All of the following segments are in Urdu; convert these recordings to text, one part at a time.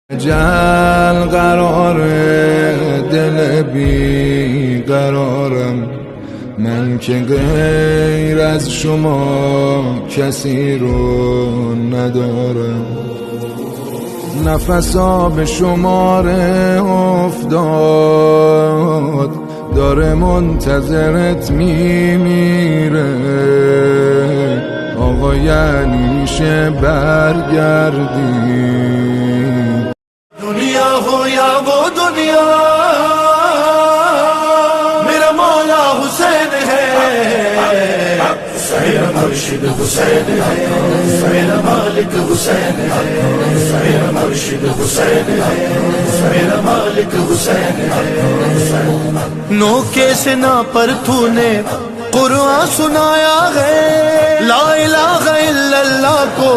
جل قرار دل بی قرارم، من که غیر از شما کسی رو ندارم. نفسا به شماره افتاد، داره منتظرت میمیره. آقا یعنی میشه برگردی؟ دنیا ہو یا وہ دنیا، میرا مولا حسین ہے، میرا مرشد حسین ہے، میرا مالک حسین ہے، میرا مرشد حسین ہے، میرا مالک حسین ہے. نو کیسے نہ پر تو نے قرآن سنایا ہے، لا الہ الا اللہ کو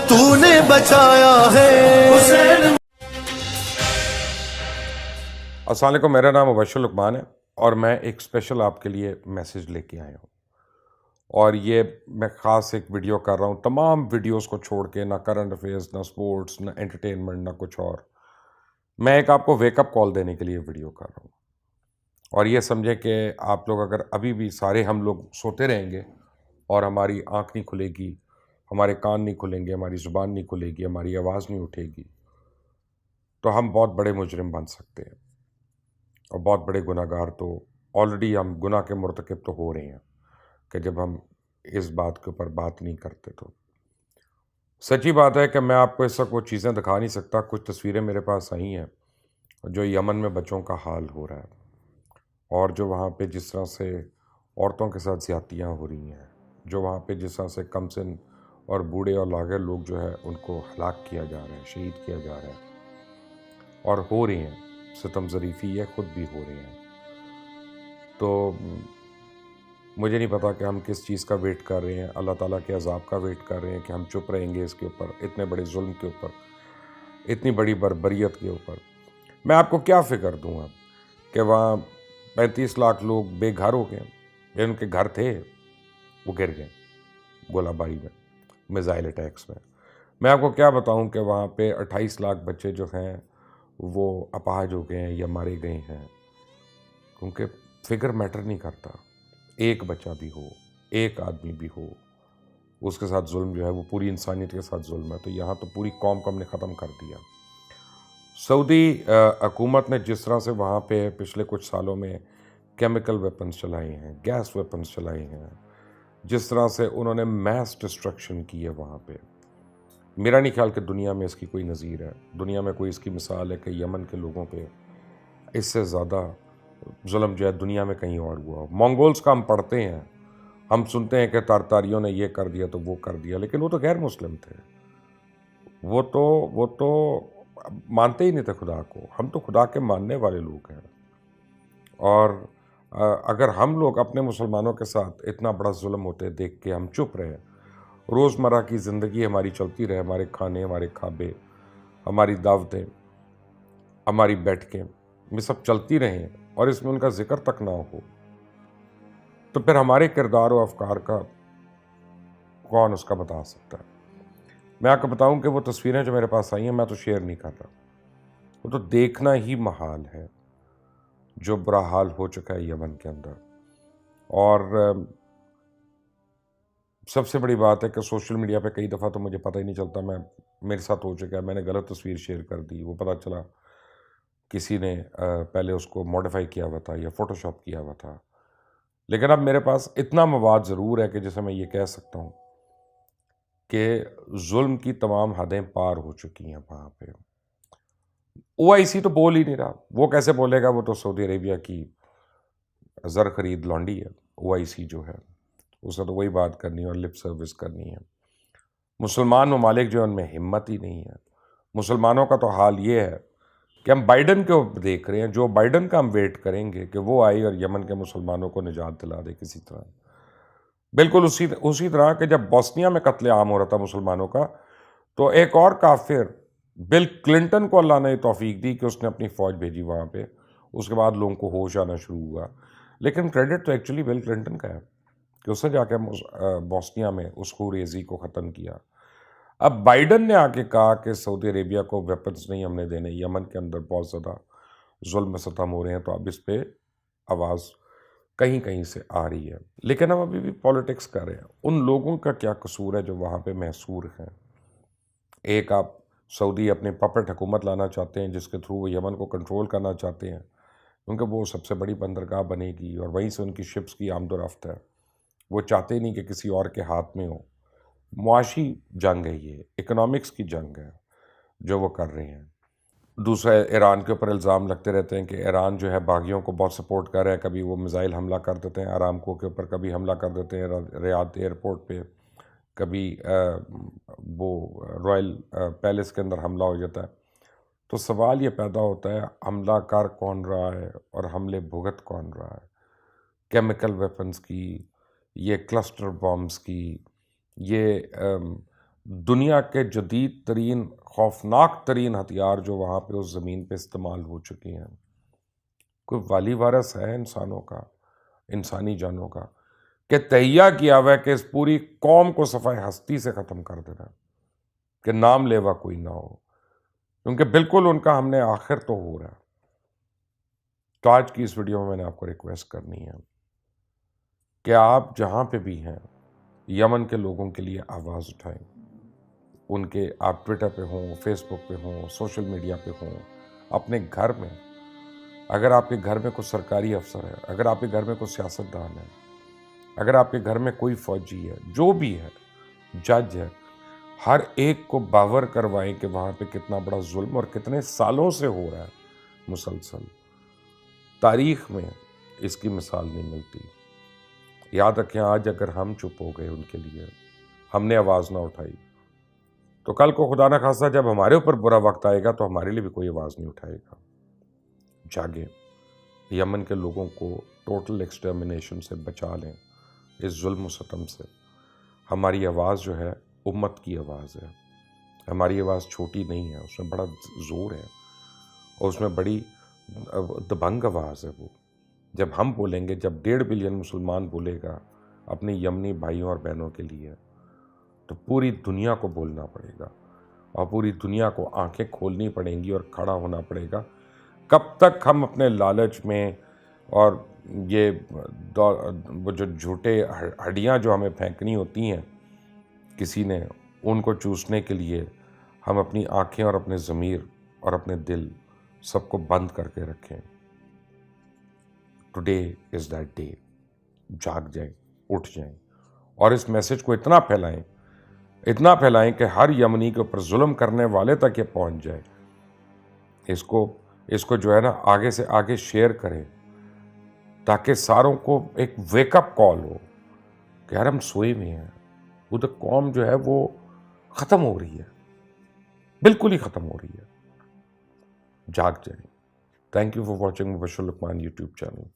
تو نے بچایا ہے. حسین. السلام علیکم، میرا نام مبشر لقمان ہے اور میں ایک اسپیشل آپ کے لیے میسیج لے کے آیا ہوں. اور یہ میں خاص ایک ویڈیو کر رہا ہوں، تمام ویڈیوز کو چھوڑ کے، نہ کرنٹ افیئرس، نہ سپورٹس، نہ انٹرٹینمنٹ، نہ کچھ اور. میں ایک آپ کو ویک اپ کال دینے کے لیے ویڈیو کر رہا ہوں. اور یہ سمجھیں کہ آپ لوگ اگر ابھی بھی سارے ہم لوگ سوتے رہیں گے اور ہماری آنکھ نہیں کھلے گی، ہمارے کان نہیں کھلیں گے، ہماری زبان نہیں کھلے گی، ہماری آواز نہیں اٹھے گی، تو ہم بہت بڑے مجرم بن سکتے ہیں. اور بہت بڑے گناہ گار تو آلریڈی ہم گناہ کے مرتکب تو ہو رہے ہیں کہ جب ہم اس بات کے اوپر بات نہیں کرتے. تو سچی بات ہے کہ میں آپ کو اس وقت وہ چیزیں دکھا نہیں سکتا. کچھ تصویریں میرے پاس آئی ہیں جو یمن میں بچوں کا حال ہو رہا ہے، اور جو وہاں پہ جس طرح سے عورتوں کے ساتھ زیادتیاں ہو رہی ہیں، جو وہاں پہ جس طرح سے کم سن اور بوڑھے اور لاغر لوگ جو ہے ان کو ہلاک کیا جا رہا ہے، شہید کیا جا رہا ہے، اور ہو رہی ہیں ستم ظریفی یہ خود بھی ہو رہے ہیں. تو مجھے نہیں پتا کہ ہم کس چیز کا ویٹ کر رہے ہیں. اللہ تعالیٰ کے عذاب کا ویٹ کر رہے ہیں کہ ہم چپ رہیں گے اس کے اوپر، اتنے بڑے ظلم کے اوپر، اتنی بڑی بربریت کے اوپر. میں آپ کو کیا فکر دوں اب کہ وہاں 35 لاکھ لوگ بے گھر ہو گئے. ان کے گھر تھے، وہ گر گئے گولہ باری میں، میزائل اٹیکس میں. میں آپ کو کیا بتاؤں کہ وہاں پہ 28 لاکھ بچے جو ہیں وہ اپاہج ہو گئے ہیں یا مارے گئے ہیں. کیونکہ فگر میٹر نہیں کرتا، ایک بچہ بھی ہو، ایک آدمی بھی ہو، اس کے ساتھ ظلم جو ہے وہ پوری انسانیت کے ساتھ ظلم ہے. تو یہاں تو پوری قوم کو ہم نے ختم کر دیا. سعودی حکومت نے جس طرح سے وہاں پہ پچھلے کچھ سالوں میں کیمیکل ویپنز چلائے ہیں، گیس ویپنز چلائے ہیں، جس طرح سے انہوں نے میس ڈسٹرکشن کی ہے وہاں پہ، میرا نہیں خیال کہ دنیا میں اس کی کوئی نظیر ہے. دنیا میں کوئی اس کی مثال ہے کہ یمن کے لوگوں پہ اس سے زیادہ ظلم جو ہے دنیا میں کہیں اور ہوا. مونگولز کا ہم پڑھتے ہیں، ہم سنتے ہیں کہ تارتاریوں نے یہ کر دیا تو وہ کر دیا، لیکن وہ تو غیر مسلم تھے. وہ تو مانتے ہی نہیں تھے خدا کو. ہم تو خدا کے ماننے والے لوگ ہیں. اور اگر ہم لوگ اپنے مسلمانوں کے ساتھ اتنا بڑا ظلم ہوتے دیکھ کے ہم چپ رہے، روزمرہ کی زندگی ہماری چلتی رہے، ہمارے کھانے، ہمارے کھابے، ہماری دعوتیں، ہماری بیٹھکیں یہ سب چلتی رہیں، اور اس میں ان کا ذکر تک نہ ہو، تو پھر ہمارے کردار و افکار کا کون اس کا بتا سکتا ہے. میں آپ کو بتاؤں کہ وہ تصویریں جو میرے پاس آئی ہیں میں تو شیئر نہیں کر رہا، وہ تو دیکھنا ہی محال ہے جو برا حال ہو چکا ہے یمن کے اندر. اور سب سے بڑی بات ہے کہ سوشل میڈیا پہ کئی دفعہ تو مجھے پتہ ہی نہیں چلتا، میرے ساتھ ہو چکا ہے، میں نے غلط تصویر شیئر کر دی، وہ پتہ چلا کسی نے پہلے اس کو موڈیفائی کیا ہوا تھا یا فوٹو شاپ کیا ہوا تھا. لیکن اب میرے پاس اتنا مواد ضرور ہے کہ جسے میں یہ کہہ سکتا ہوں کہ ظلم کی تمام حدیں پار ہو چکی ہیں وہاں پہ. OIC تو بول ہی نہیں رہا. وہ کیسے بولے گا؟ وہ تو سعودی عربیہ کی زر خرید لانڈی ہے. OIC جو ہے اس نے تو وہی بات کرنی ہے اور لپ سروس کرنی ہے. مسلمان ممالک جو ان میں ہمت ہی نہیں ہے. مسلمانوں کا تو حال یہ ہے کہ ہم بائیڈن کو دیکھ رہے ہیں، جو بائیڈن کا ہم ویٹ کریں گے کہ وہ آئے اور یمن کے مسلمانوں کو نجات دلا دے کسی طرح. بالکل اسی طرح کہ جب بوسنیا میں قتل عام ہو رہا تھا مسلمانوں کا، تو ایک اور کافر بل کلنٹن کو اللہ نے توفیق دی کہ اس نے اپنی فوج بھیجی وہاں پہ. اس کے بعد لوگوں کو ہوش آنا شروع ہوا. لیکن کریڈٹ تو ایکچولی بل کلنٹن کا ہے کہ اس نے جا کے بوسنیا میں اس خوریزی کو ختم کیا. اب بائیڈن نے آ کے کہا کہ سعودی عربیہ کو ویپنز نہیں ہم نے دینے، یمن کے اندر بہت زیادہ ظلم ستم ہو رہے ہیں، تو اب اس پہ آواز کہیں کہیں سے آ رہی ہے، لیکن ہم ابھی بھی پولیٹکس کر رہے ہیں۔ ان لوگوں کا کیا قصور ہے جو وہاں پہ محصور ہیں؟ ایک آپ سعودی اپنے پپٹ حکومت لانا چاہتے ہیں جس کے تھرو وہ یمن کو کنٹرول کرنا چاہتے ہیں، کیونکہ وہ سب سے بڑی بندرگاہ بنے گی اور وہیں سے ان کی شپس کی آمد و رفت ہے۔ وہ چاہتے نہیں کہ کسی اور کے ہاتھ میں ہو۔ معاشی جنگ ہے، یہ اکنامکس کی جنگ ہے جو وہ کر رہے ہیں۔ دوسرا، ایران کے اوپر الزام لگتے رہتے ہیں کہ ایران جو ہے باغیوں کو بہت سپورٹ کر رہا ہے، کبھی وہ میزائل حملہ کر دیتے ہیں ارامکو کے اوپر، کبھی حملہ کر دیتے ہیں ریاض ایئرپورٹ پہ، کبھی وہ رائل پیلس کے اندر حملہ ہو جاتا ہے۔ تو سوال یہ پیدا ہوتا ہے حملہ کر کون رہا ہے اور حملے بھگت کون رہا ہے؟ کیمیکل ویپنز کی، یہ کلسٹر بامز کی، یہ دنیا کے جدید ترین خوفناک ترین ہتھیار جو وہاں پہ اس زمین پہ استعمال ہو چکے ہیں۔ کوئی والی وارث ہے انسانوں کا، انسانی جانوں کا، کہ تہیہ کیا ہوا ہے کہ اس پوری قوم کو صفحہ ہستی سے ختم کر دینا، کہ نام لیوا کوئی نہ ہو، کیونکہ بالکل ان کا ہم نے آخر تو ہو رہا ہے۔ تو آج کی اس ویڈیو میں نے آپ کو ریکویسٹ کرنی ہے کہ آپ جہاں پہ بھی ہیں یمن کے لوگوں کے لیے آواز اٹھائیں۔ ان کے آپ ٹویٹر پہ ہوں، فیس بک پہ ہوں، سوشل میڈیا پہ ہوں، اپنے گھر میں، اگر آپ کے گھر میں کوئی سرکاری افسر ہے، اگر آپ کے گھر میں کوئی سیاستدان ہے، اگر آپ کے گھر میں کوئی فوجی ہے، جو بھی ہے، جج ہے، ہر ایک کو باور کروائیں کہ وہاں پہ کتنا بڑا ظلم اور کتنے سالوں سے ہو رہا ہے مسلسل۔ تاریخ میں اس کی مثال نہیں ملتی۔ یاد رکھیں، آج اگر ہم چپ ہو گئے ان کے لیے، ہم نے آواز نہ اٹھائی، تو کل کو خدا نہ خواستہ جب ہمارے اوپر برا وقت آئے گا تو ہمارے لیے بھی کوئی آواز نہیں اٹھائے گا۔ جاگیں، یمن کے لوگوں کو ٹوٹل ایکسٹرمنیشن سے بچا لیں، اس ظلم و ستم سے۔ ہماری آواز جو ہے امت کی آواز ہے، ہماری آواز چھوٹی نہیں ہے، اس میں بڑا زور ہے اور اس میں بڑی دبنگ آواز ہے۔ وہ جب ہم بولیں گے، جب 1.5 بلین مسلمان بولے گا اپنے یمنی بھائیوں اور بہنوں کے لیے، تو پوری دنیا کو بولنا پڑے گا اور پوری دنیا کو آنکھیں کھولنی پڑیں گی اور کھڑا ہونا پڑے گا۔ کب تک ہم اپنے لالچ میں اور یہ وہ جو جھوٹے ہڈیاں جو ہمیں پھینکنی ہوتی ہیں کسی نے، ان کو چوسنے کے لیے ہم اپنی آنکھیں اور اپنے ضمیر اور اپنے دل سب کو بند کر کے رکھیں؟ Today is that day. جاگ جائیں، اٹھ جائیں اور اس میسج کو اتنا پھیلائیں کہ ہر یمنی کے اوپر ظلم کرنے والے تک یہ پہنچ جائے۔ اس کو جو ہے نا آگے سے آگے شیئر کریں، تاکہ ساروں کو ایک ویک اپ کال ہو کہ یار ہم سوئے ہوئے ہیں، وہ تو قوم جو ہے وہ ختم ہو رہی ہے، بالکل ہی ختم ہو رہی ہے۔ جاگ جائیں۔ Thank you for watching Mubashir Luqman YouTube channel.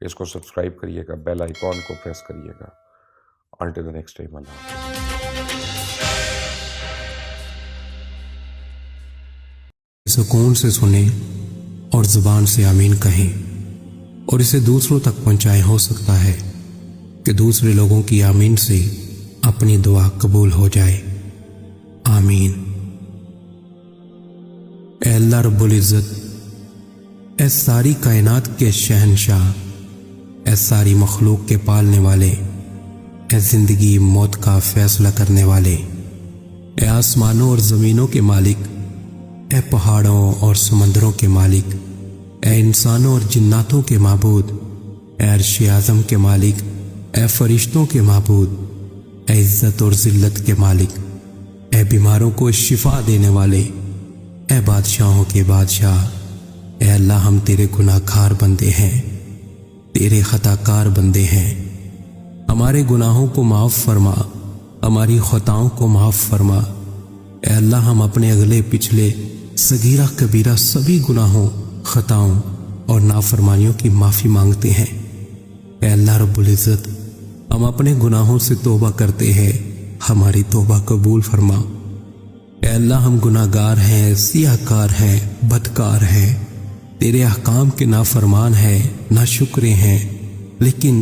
اس کو سبسکرائب کریے گا، بیل آئیکن کو پریس کریے گا۔ Until the next time, اللہ سکون سے سنیں اور زبان سے آمین کہیں اور اسے دوسروں تک پہنچائیں۔ ہو سکتا ہے کہ دوسرے لوگوں کی آمین سے اپنی دعا قبول ہو جائے۔ آمین۔ اے اللہ رب العزت، اے ساری کائنات کے شہنشاہ، اے ساری مخلوق کے پالنے والے، اے زندگی موت کا فیصلہ کرنے والے، اے آسمانوں اور زمینوں کے مالک، اے پہاڑوں اور سمندروں کے مالک، اے انسانوں اور جناتوں کے معبود، اے عرش اعظم کے مالک، اے فرشتوں کے معبود، اے عزت اور ذلت کے مالک، اے بیماروں کو شفا دینے والے، اے بادشاہوں کے بادشاہ، اے اللہ ہم تیرے گناہ گار بندے ہیں، تیرے خطا کار بندے ہیں۔ ہمارے گناہوں کو معاف فرما، ہماری خطاؤں کو معاف فرما۔ اے اللہ ہم اپنے اگلے پچھلے صغیرہ کبیرہ سبھی گناہوں، خطاؤں اور نافرمانیوں کی معافی مانگتے ہیں۔ اے اللہ رب العزت، ہم اپنے گناہوں سے توبہ کرتے ہیں، ہماری توبہ قبول فرما۔ اے اللہ ہم گناہ گار ہیں، سیاہ کار ہیں، بدکار ہیں، تیرے احکام کے نافرمان ہیں، ناشکرے ہیں، لیکن